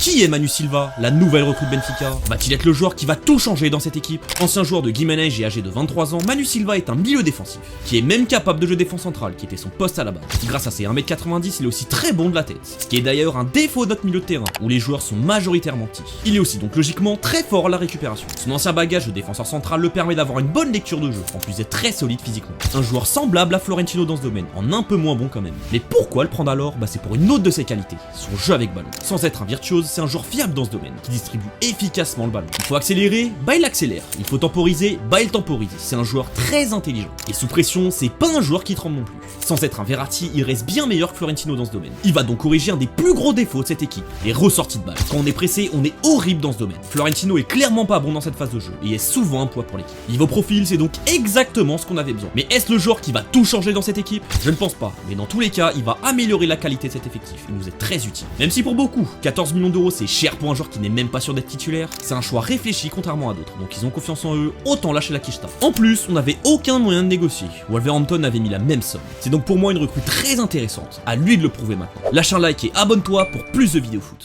Qui est Manu Silva, la nouvelle recrue de Benfica? Va-t-il être le joueur qui va tout changer dans cette équipe? Ancien joueur de Guimarães et âgé de 23 ans, Manu Silva est un milieu défensif, qui est même capable de jouer défense centrale, qui était son poste à la base. Et grâce à ses 1m90, il est aussi très bon de la tête, ce qui est d'ailleurs un défaut de notre milieu de terrain, où les joueurs sont majoritairement petits. Il est aussi donc logiquement très fort à la récupération. Son ancien bagage de défenseur central le permet d'avoir une bonne lecture de jeu, en plus d'être très solide physiquement. Un joueur semblable à Florentino dans ce domaine, en un peu moins bon quand même. Mais pourquoi le prendre alors? C'est pour une autre de ses qualités, son jeu avec ballon. Sans être un virtuose, c'est un joueur fiable dans ce domaine, qui distribue efficacement le ballon. Il faut accélérer, il accélère. Il faut temporiser, il temporise. C'est un joueur très intelligent. Et sous pression, c'est pas un joueur qui tremble non plus. Sans être un Verratti, il reste bien meilleur que Florentino dans ce domaine. Il va donc corriger un des plus gros défauts de cette équipe, les ressorties de balles. Quand on est pressé, on est horrible dans ce domaine. Florentino est clairement pas bon dans cette phase de jeu, et est souvent un poids pour l'équipe. Niveau profil, c'est donc exactement ce qu'on avait besoin. Mais est-ce le joueur qui va tout changer dans cette équipe? Je ne pense pas, mais dans tous les cas, il va améliorer la qualité de cet effectif. Il nous est très utile. Même si pour beaucoup, 14 millions d'euros c'est cher pour un joueur qui n'est même pas sûr d'être titulaire, c'est un choix réfléchi contrairement à d'autres. Donc ils ont confiance en eux, autant lâcher la quicheta. En plus, on n'avait aucun moyen de négocier. Wolverhampton avait mis la même somme. C'est donc pour moi une recrue très intéressante. À lui de le prouver maintenant. Lâche un like et abonne-toi pour plus de vidéos foot.